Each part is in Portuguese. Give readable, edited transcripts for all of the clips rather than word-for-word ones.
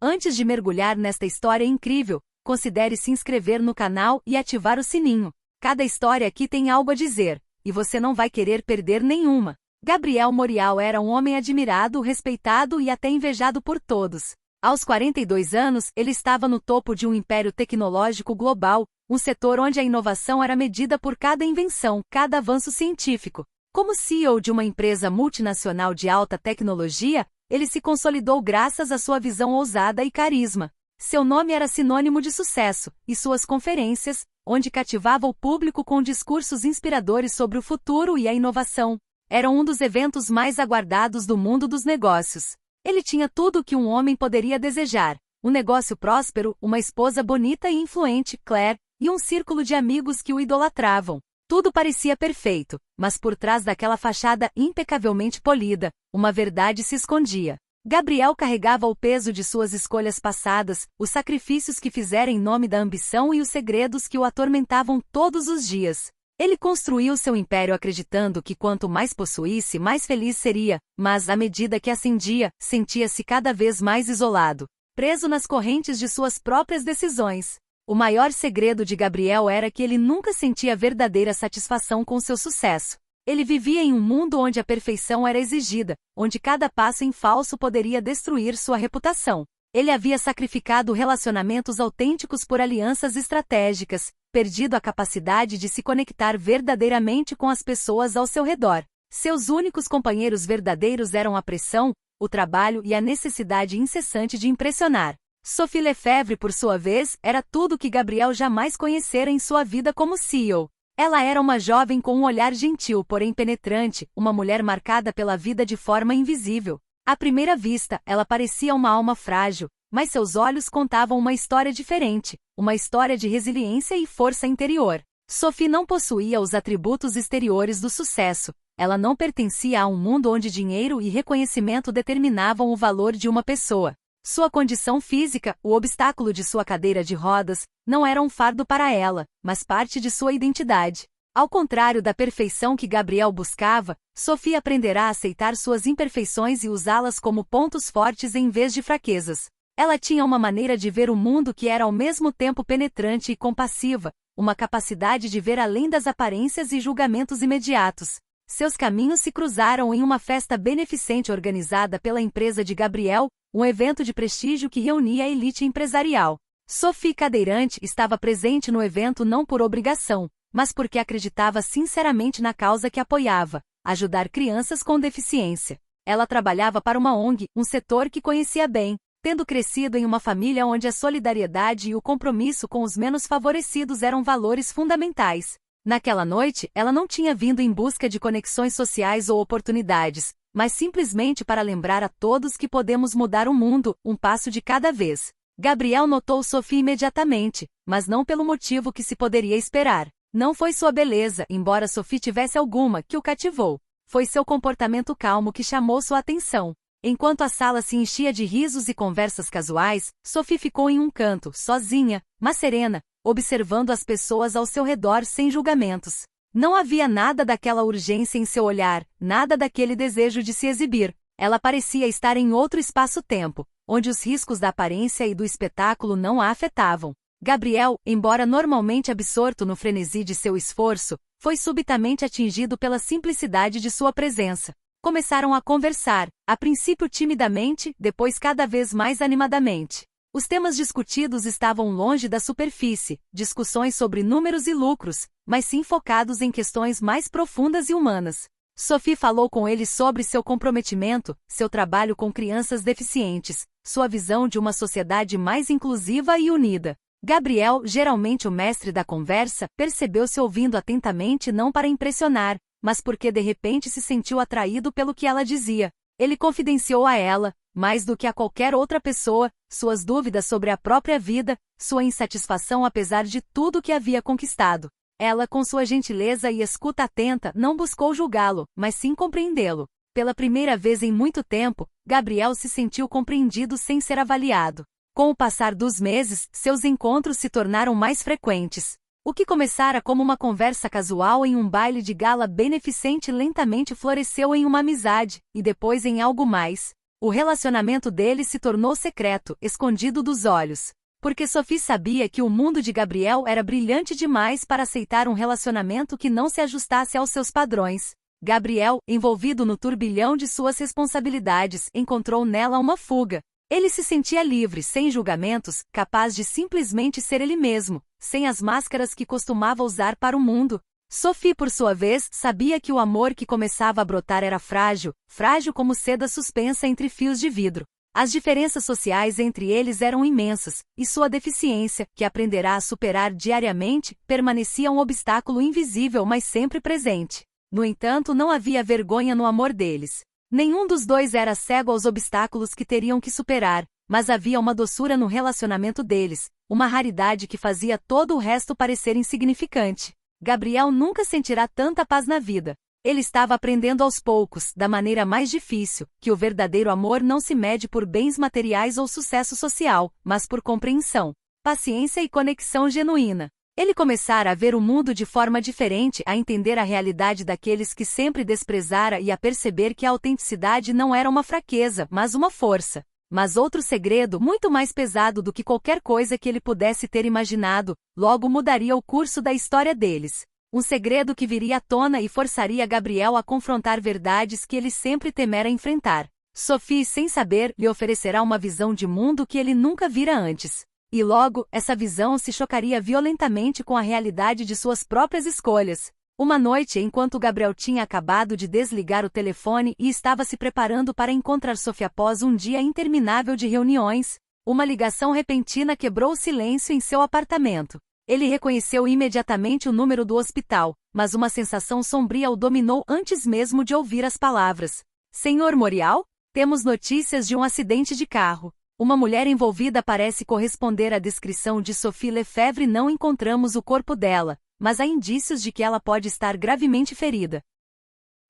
Antes de mergulhar nesta história incrível, considere se inscrever no canal e ativar o sininho. Cada história aqui tem algo a dizer, e você não vai querer perder nenhuma. Gabriel Morial era um homem admirado, respeitado e até invejado por todos. Aos 42 anos, ele estava no topo de um império tecnológico global, um setor onde a inovação era medida por cada invenção, cada avanço científico. Como CEO de uma empresa multinacional de alta tecnologia, ele se consolidou graças à sua visão ousada e carisma. Seu nome era sinônimo de sucesso, e suas conferências, onde cativava o público com discursos inspiradores sobre o futuro e a inovação, eram um dos eventos mais aguardados do mundo dos negócios. Ele tinha tudo o que um homem poderia desejar: um negócio próspero, uma esposa bonita e influente, Claire, e um círculo de amigos que o idolatravam. Tudo parecia perfeito, mas por trás daquela fachada impecavelmente polida, uma verdade se escondia. Gabriel carregava o peso de suas escolhas passadas, os sacrifícios que fizera em nome da ambição e os segredos que o atormentavam todos os dias. Ele construiu seu império acreditando que quanto mais possuísse, mais feliz seria, mas, à medida que ascendia, sentia-se cada vez mais isolado, preso nas correntes de suas próprias decisões. O maior segredo de Gabriel era que ele nunca sentia verdadeira satisfação com seu sucesso. Ele vivia em um mundo onde a perfeição era exigida, onde cada passo em falso poderia destruir sua reputação. Ele havia sacrificado relacionamentos autênticos por alianças estratégicas, perdido a capacidade de se conectar verdadeiramente com as pessoas ao seu redor. Seus únicos companheiros verdadeiros eram a pressão, o trabalho e a necessidade incessante de impressionar. Sophie Lefebvre, por sua vez, era tudo o que Gabriel jamais conhecera em sua vida como CEO. Ela era uma jovem com um olhar gentil, porém penetrante, uma mulher marcada pela vida de forma invisível. À primeira vista, ela parecia uma alma frágil, mas seus olhos contavam uma história diferente, uma história de resiliência e força interior. Sophie não possuía os atributos exteriores do sucesso. Ela não pertencia a um mundo onde dinheiro e reconhecimento determinavam o valor de uma pessoa. Sua condição física, o obstáculo de sua cadeira de rodas, não era um fardo para ela, mas parte de sua identidade. Ao contrário da perfeição que Gabriel buscava, Sophie aprenderá a aceitar suas imperfeições e usá-las como pontos fortes em vez de fraquezas. Ela tinha uma maneira de ver o mundo que era ao mesmo tempo penetrante e compassiva, uma capacidade de ver além das aparências e julgamentos imediatos. Seus caminhos se cruzaram em uma festa beneficente organizada pela empresa de Gabriel, um evento de prestígio que reunia a elite empresarial. Sophie, cadeirante, estava presente no evento não por obrigação, mas porque acreditava sinceramente na causa que apoiava: ajudar crianças com deficiência. Ela trabalhava para uma ONG, um setor que conhecia bem, tendo crescido em uma família onde a solidariedade e o compromisso com os menos favorecidos eram valores fundamentais. Naquela noite, ela não tinha vindo em busca de conexões sociais ou oportunidades, mas simplesmente para lembrar a todos que podemos mudar o mundo, um passo de cada vez. Gabriel notou Sophie imediatamente, mas não pelo motivo que se poderia esperar. Não foi sua beleza, embora Sophie tivesse alguma, que o cativou. Foi seu comportamento calmo que chamou sua atenção. Enquanto a sala se enchia de risos e conversas casuais, Sophie ficou em um canto, sozinha, mas serena, observando as pessoas ao seu redor sem julgamentos. Não havia nada daquela urgência em seu olhar, nada daquele desejo de se exibir. Ela parecia estar em outro espaço-tempo, onde os riscos da aparência e do espetáculo não a afetavam. Gabriel, embora normalmente absorto no frenesi de seu esforço, foi subitamente atingido pela simplicidade de sua presença. Começaram a conversar, a princípio timidamente, depois cada vez mais animadamente. Os temas discutidos estavam longe da superfície, discussões sobre números e lucros, mas sim focados em questões mais profundas e humanas. Sophie falou com ele sobre seu comprometimento, seu trabalho com crianças deficientes, sua visão de uma sociedade mais inclusiva e unida. Gabriel, geralmente o mestre da conversa, percebeu-se ouvindo atentamente não para impressionar, mas porque de repente se sentiu atraído pelo que ela dizia. Ele confidenciou a ela, mais do que a qualquer outra pessoa, suas dúvidas sobre a própria vida, sua insatisfação apesar de tudo que havia conquistado. Ela, com sua gentileza e escuta atenta, não buscou julgá-lo, mas sim compreendê-lo. Pela primeira vez em muito tempo, Gabriel se sentiu compreendido sem ser avaliado. Com o passar dos meses, seus encontros se tornaram mais frequentes. O que começara como uma conversa casual em um baile de gala beneficente lentamente floresceu em uma amizade, e depois em algo mais. O relacionamento deles se tornou secreto, escondido dos olhos. Porque Sophie sabia que o mundo de Gabriel era brilhante demais para aceitar um relacionamento que não se ajustasse aos seus padrões. Gabriel, envolvido no turbilhão de suas responsabilidades, encontrou nela uma fuga. Ele se sentia livre, sem julgamentos, capaz de simplesmente ser ele mesmo, sem as máscaras que costumava usar para o mundo. Sophie, por sua vez, sabia que o amor que começava a brotar era frágil, frágil como seda suspensa entre fios de vidro. As diferenças sociais entre eles eram imensas, e sua deficiência, que aprenderá a superar diariamente, permanecia um obstáculo invisível mas sempre presente. No entanto, não havia vergonha no amor deles. Nenhum dos dois era cego aos obstáculos que teriam que superar, mas havia uma doçura no relacionamento deles, uma raridade que fazia todo o resto parecer insignificante. Gabriel nunca sentirá tanta paz na vida. Ele estava aprendendo aos poucos, da maneira mais difícil, que o verdadeiro amor não se mede por bens materiais ou sucesso social, mas por compreensão, paciência e conexão genuína. Ele começara a ver o mundo de forma diferente, a entender a realidade daqueles que sempre desprezara e a perceber que a autenticidade não era uma fraqueza, mas uma força. Mas outro segredo, muito mais pesado do que qualquer coisa que ele pudesse ter imaginado, logo mudaria o curso da história deles. Um segredo que viria à tona e forçaria Gabriel a confrontar verdades que ele sempre temera enfrentar. Sophie, sem saber, lhe oferecerá uma visão de mundo que ele nunca vira antes. E logo, essa visão se chocaria violentamente com a realidade de suas próprias escolhas. Uma noite, enquanto Gabriel tinha acabado de desligar o telefone e estava se preparando para encontrar Sophie após um dia interminável de reuniões, uma ligação repentina quebrou o silêncio em seu apartamento. Ele reconheceu imediatamente o número do hospital, mas uma sensação sombria o dominou antes mesmo de ouvir as palavras. Senhor Morial? Temos notícias de um acidente de carro. Uma mulher envolvida parece corresponder à descrição de Sophie Lefebvre. Não encontramos o corpo dela, mas há indícios de que ela pode estar gravemente ferida.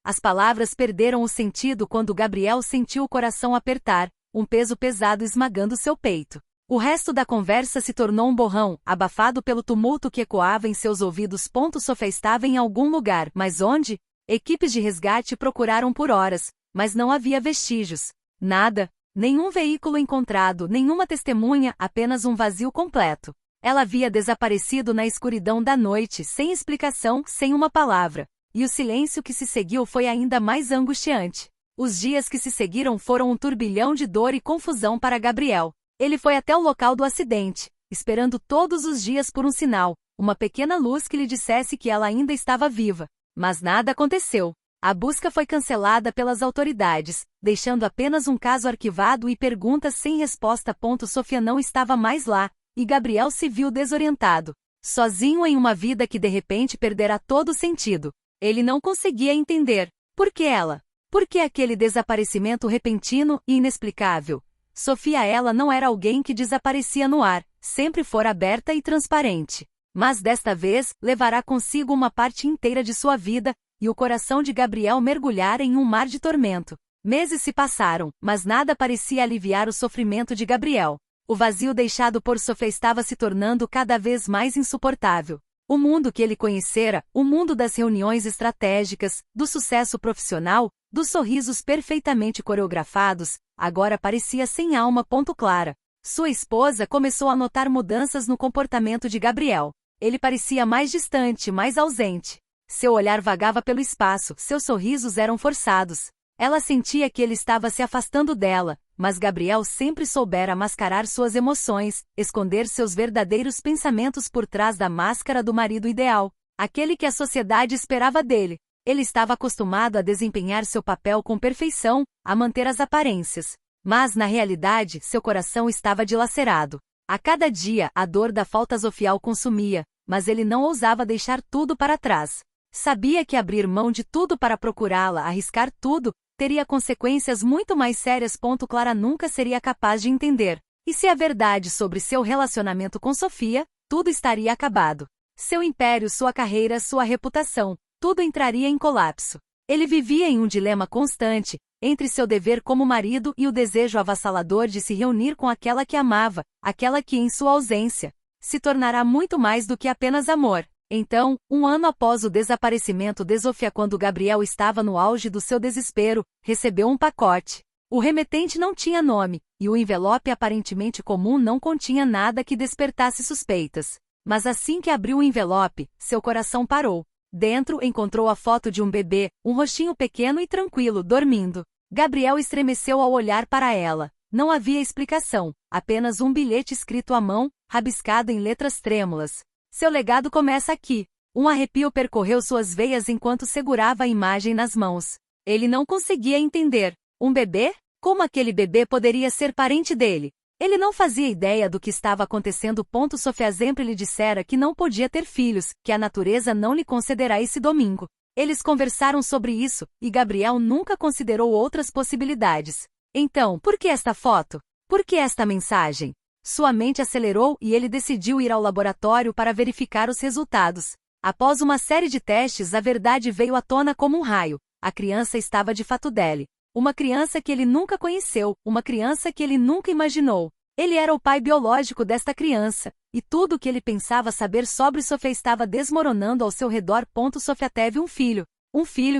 As palavras perderam o sentido quando Gabriel sentiu o coração apertar, um peso pesado esmagando seu peito. O resto da conversa se tornou um borrão, abafado pelo tumulto que ecoava em seus ouvidos. Sophie estava em algum lugar, mas onde? Equipes de resgate procuraram por horas, mas não havia vestígios. Nada, nenhum veículo encontrado, nenhuma testemunha, apenas um vazio completo. Ela havia desaparecido na escuridão da noite, sem explicação, sem uma palavra. E o silêncio que se seguiu foi ainda mais angustiante. Os dias que se seguiram foram um turbilhão de dor e confusão para Gabriel. Ele foi até o local do acidente, esperando todos os dias por um sinal, uma pequena luz que lhe dissesse que ela ainda estava viva. Mas nada aconteceu. A busca foi cancelada pelas autoridades, deixando apenas um caso arquivado e perguntas sem resposta. Sophie não estava mais lá, e Gabriel se viu desorientado, sozinho em uma vida que de repente perderá todo o sentido. Ele não conseguia entender. Por que ela? Por que aquele desaparecimento repentino e inexplicável? Sophie a ela não era alguém que desaparecia no ar, sempre fora aberta e transparente. Mas desta vez, levará consigo uma parte inteira de sua vida, e o coração de Gabriel mergulhara em um mar de tormento. Meses se passaram, mas nada parecia aliviar o sofrimento de Gabriel. O vazio deixado por Sophie estava se tornando cada vez mais insuportável. O mundo que ele conhecera, o mundo das reuniões estratégicas, do sucesso profissional, dos sorrisos perfeitamente coreografados, agora parecia sem alma. Clara. Sua esposa começou a notar mudanças no comportamento de Gabriel. Ele parecia mais distante, mais ausente. Seu olhar vagava pelo espaço, seus sorrisos eram forçados. Ela sentia que ele estava se afastando dela, mas Gabriel sempre soubera mascarar suas emoções, esconder seus verdadeiros pensamentos por trás da máscara do marido ideal, aquele que a sociedade esperava dele. Ele estava acostumado a desempenhar seu papel com perfeição, a manter as aparências. Mas, na realidade, seu coração estava dilacerado. A cada dia, a dor da falta Sophie o consumia, mas ele não ousava deixar tudo para trás. Sabia que abrir mão de tudo para procurá-la, arriscar tudo, teria consequências muito mais sérias. Clara nunca seria capaz de entender. E se a verdade sobre seu relacionamento com Sophie, tudo estaria acabado. Seu império, sua carreira, sua reputação, tudo entraria em colapso. Ele vivia em um dilema constante, entre seu dever como marido e o desejo avassalador de se reunir com aquela que amava, aquela que, em sua ausência, se tornará muito mais do que apenas amor. Então, um ano após o desaparecimento de Sophie, quando Gabriel estava no auge do seu desespero, recebeu um pacote. O remetente não tinha nome, e o envelope aparentemente comum não continha nada que despertasse suspeitas. Mas assim que abriu o envelope, seu coração parou. Dentro encontrou a foto de um bebê, um rostinho pequeno e tranquilo, dormindo. Gabriel estremeceu ao olhar para ela. Não havia explicação, apenas um bilhete escrito à mão, rabiscado em letras trêmulas. Seu legado começa aqui. Um arrepio percorreu suas veias enquanto segurava a imagem nas mãos. Ele não conseguia entender. Um bebê? Como aquele bebê poderia ser parente dele? Ele não fazia ideia do que estava acontecendo. Sofia sempre lhe dissera que não podia ter filhos, que a natureza não lhe concederá esse domingo. Eles conversaram sobre isso, e Gabriel nunca considerou outras possibilidades. Então, por que esta foto? Por que esta mensagem? Sua mente acelerou e ele decidiu ir ao laboratório para verificar os resultados. Após uma série de testes, a verdade veio à tona como um raio. A criança estava de fato dele. Uma criança que ele nunca conheceu, uma criança que ele nunca imaginou. Ele era o pai biológico desta criança, e tudo o que ele pensava saber sobre Sofia estava desmoronando ao seu redor. Sofia teve um filho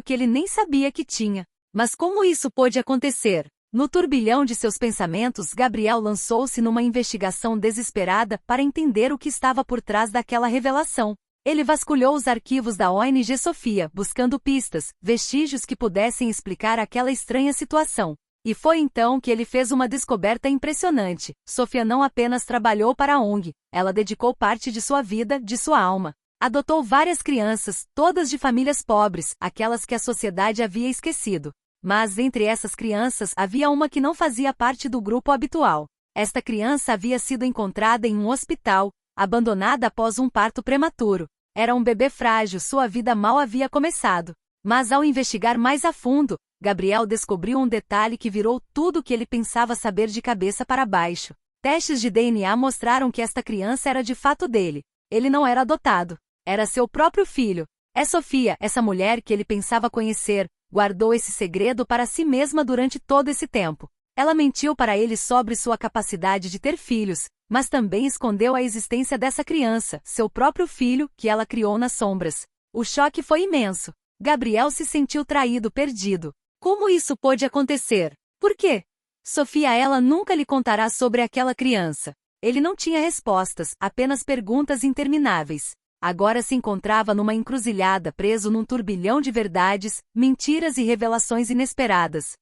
que ele nem sabia que tinha. Mas como isso pôde acontecer? No turbilhão de seus pensamentos, Gabriel lançou-se numa investigação desesperada para entender o que estava por trás daquela revelação. Ele vasculhou os arquivos da ONG Sofia, buscando pistas, vestígios que pudessem explicar aquela estranha situação. E foi então que ele fez uma descoberta impressionante. Sofia não apenas trabalhou para a ONG, ela dedicou parte de sua vida, de sua alma. Adotou várias crianças, todas de famílias pobres, aquelas que a sociedade havia esquecido. Mas entre essas crianças havia uma que não fazia parte do grupo habitual. Esta criança havia sido encontrada em um hospital, abandonada após um parto prematuro. Era um bebê frágil, sua vida mal havia começado. Mas ao investigar mais a fundo, Gabriel descobriu um detalhe que virou tudo o que ele pensava saber de cabeça para baixo. Testes de DNA mostraram que esta criança era de fato dele. Ele não era adotado. Era seu próprio filho. Sofia, essa mulher que ele pensava conhecer, guardou esse segredo para si mesma durante todo esse tempo. Ela mentiu para ele sobre sua capacidade de ter filhos, mas também escondeu a existência dessa criança, seu próprio filho, que ela criou nas sombras. O choque foi imenso. Gabriel se sentiu traído, perdido. Como isso pôde acontecer? Por quê? Sofia, ela nunca lhe contará sobre aquela criança. Ele não tinha respostas, apenas perguntas intermináveis. Agora se encontrava numa encruzilhada, preso num turbilhão de verdades, mentiras e revelações inesperadas.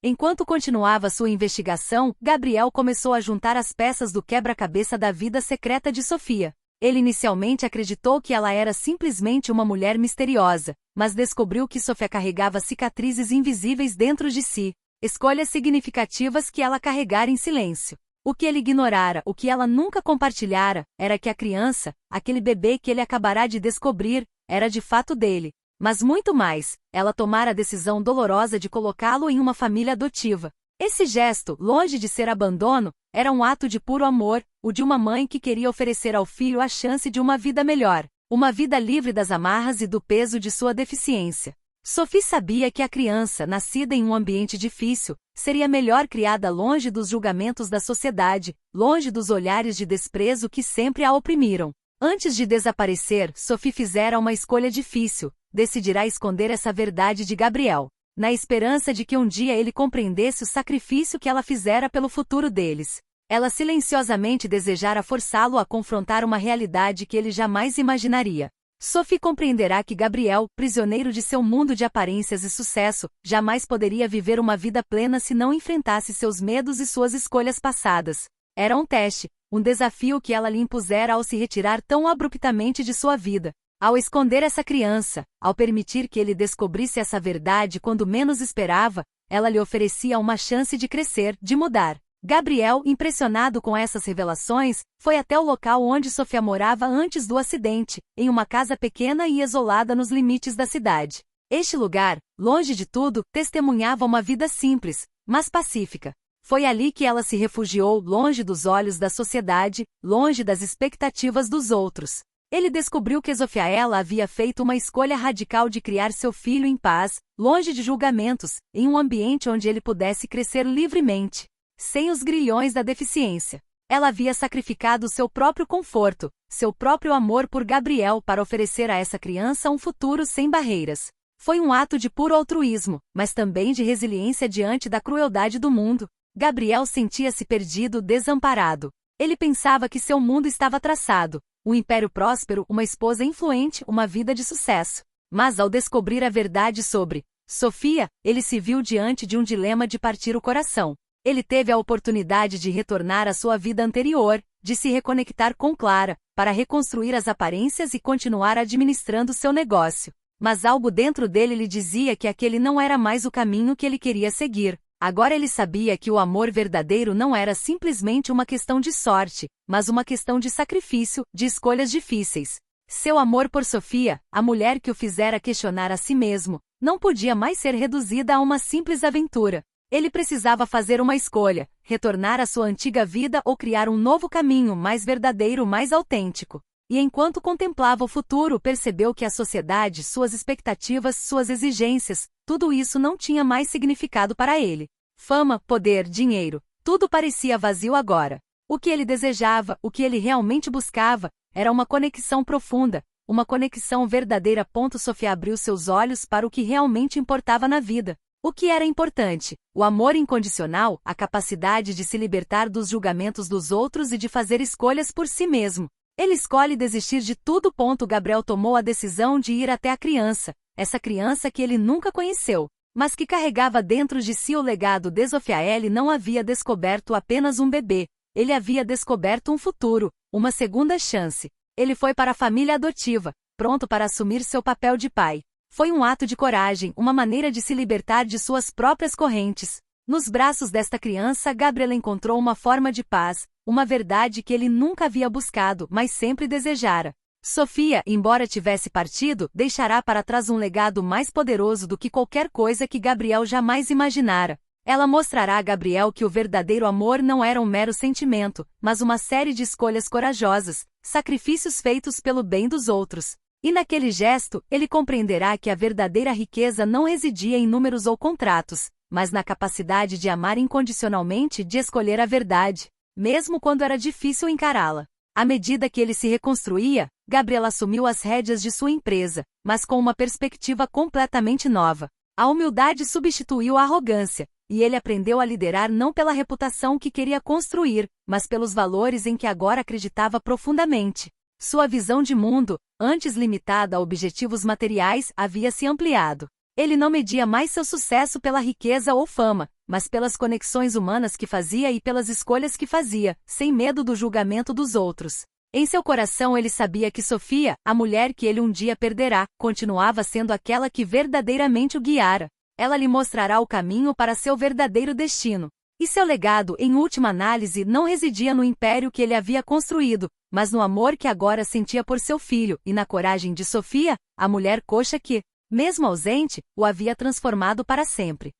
Enquanto continuava sua investigação, Gabriel começou a juntar as peças do quebra-cabeça da vida secreta de Sofia. Ele inicialmente acreditou que ela era simplesmente uma mulher misteriosa, mas descobriu que Sofia carregava cicatrizes invisíveis dentro de si, escolhas significativas que ela carregara em silêncio. O que ele ignorara, o que ela nunca compartilhara, era que a criança, aquele bebê que ele acabará de descobrir, era de fato dele. Mas muito mais, ela tomara a decisão dolorosa de colocá-lo em uma família adotiva. Esse gesto, longe de ser abandono, era um ato de puro amor, o de uma mãe que queria oferecer ao filho a chance de uma vida melhor, uma vida livre das amarras e do peso de sua deficiência. Sophie sabia que a criança, nascida em um ambiente difícil, seria melhor criada longe dos julgamentos da sociedade, longe dos olhares de desprezo que sempre a oprimiram. Antes de desaparecer, Sophie fizera uma escolha difícil. Decidirá esconder essa verdade de Gabriel, na esperança de que um dia ele compreendesse o sacrifício que ela fizera pelo futuro deles. Ela silenciosamente desejara forçá-lo a confrontar uma realidade que ele jamais imaginaria. Sophie compreenderá que Gabriel, prisioneiro de seu mundo de aparências e sucesso, jamais poderia viver uma vida plena se não enfrentasse seus medos e suas escolhas passadas. Era um teste, um desafio que ela lhe impusera ao se retirar tão abruptamente de sua vida. Ao esconder essa criança, ao permitir que ele descobrisse essa verdade quando menos esperava, ela lhe oferecia uma chance de crescer, de mudar. Gabriel, impressionado com essas revelações, foi até o local onde Sofia morava antes do acidente, em uma casa pequena e isolada nos limites da cidade. Este lugar, longe de tudo, testemunhava uma vida simples, mas pacífica. Foi ali que ela se refugiou, longe dos olhos da sociedade, longe das expectativas dos outros. Ele descobriu que Sofia havia feito uma escolha radical de criar seu filho em paz, longe de julgamentos, em um ambiente onde ele pudesse crescer livremente, sem os grilhões da deficiência. Ela havia sacrificado seu próprio conforto, seu próprio amor por Gabriel para oferecer a essa criança um futuro sem barreiras. Foi um ato de puro altruísmo, mas também de resiliência diante da crueldade do mundo. Gabriel sentia-se perdido, desamparado. Ele pensava que seu mundo estava traçado, um império próspero, uma esposa influente, uma vida de sucesso. Mas ao descobrir a verdade sobre Sofia, ele se viu diante de um dilema de partir o coração. Ele teve a oportunidade de retornar à sua vida anterior, de se reconectar com Clara, para reconstruir as aparências e continuar administrando seu negócio. Mas algo dentro dele lhe dizia que aquele não era mais o caminho que ele queria seguir. Agora ele sabia que o amor verdadeiro não era simplesmente uma questão de sorte, mas uma questão de sacrifício, de escolhas difíceis. Seu amor por Sofia, a mulher que o fizera questionar a si mesmo, não podia mais ser reduzida a uma simples aventura. Ele precisava fazer uma escolha, retornar à sua antiga vida ou criar um novo caminho mais verdadeiro, mais autêntico. E enquanto contemplava o futuro, percebeu que a sociedade, suas expectativas, suas exigências, tudo isso não tinha mais significado para ele. Fama, poder, dinheiro, tudo parecia vazio agora. O que ele desejava, o que ele realmente buscava, era uma conexão profunda, uma conexão verdadeira. Sofia abriu seus olhos para o que realmente importava na vida. O que era importante? O amor incondicional, a capacidade de se libertar dos julgamentos dos outros e de fazer escolhas por si mesmo. Ele escolhe desistir de tudo. Gabriel tomou a decisão de ir até a criança, essa criança que ele nunca conheceu, mas que carregava dentro de si o legado de Sofia. Ele não havia descoberto apenas um bebê, ele havia descoberto um futuro, uma segunda chance. Ele foi para a família adotiva, pronto para assumir seu papel de pai. Foi um ato de coragem, uma maneira de se libertar de suas próprias correntes. Nos braços desta criança, Gabriel encontrou uma forma de paz, uma verdade que ele nunca havia buscado, mas sempre desejara. Sofia, embora tivesse partido, deixará para trás um legado mais poderoso do que qualquer coisa que Gabriel jamais imaginara. Ela mostrará a Gabriel que o verdadeiro amor não era um mero sentimento, mas uma série de escolhas corajosas, sacrifícios feitos pelo bem dos outros. E naquele gesto, ele compreenderá que a verdadeira riqueza não residia em números ou contratos, mas na capacidade de amar incondicionalmente, de escolher a verdade, mesmo quando era difícil encará-la. À medida que ele se reconstruía, Gabriel assumiu as rédeas de sua empresa, mas com uma perspectiva completamente nova. A humildade substituiu a arrogância, e ele aprendeu a liderar não pela reputação que queria construir, mas pelos valores em que agora acreditava profundamente. Sua visão de mundo, antes limitada a objetivos materiais, havia se ampliado. Ele não media mais seu sucesso pela riqueza ou fama, mas pelas conexões humanas que fazia e pelas escolhas que fazia, sem medo do julgamento dos outros. Em seu coração ele sabia que Sofia, a mulher que ele um dia perderá, continuava sendo aquela que verdadeiramente o guiara. Ela lhe mostrará o caminho para seu verdadeiro destino. E seu legado, em última análise, não residia no império que ele havia construído, mas no amor que agora sentia por seu filho, e na coragem de Sofia, a mulher coxa que, mesmo ausente, o havia transformado para sempre.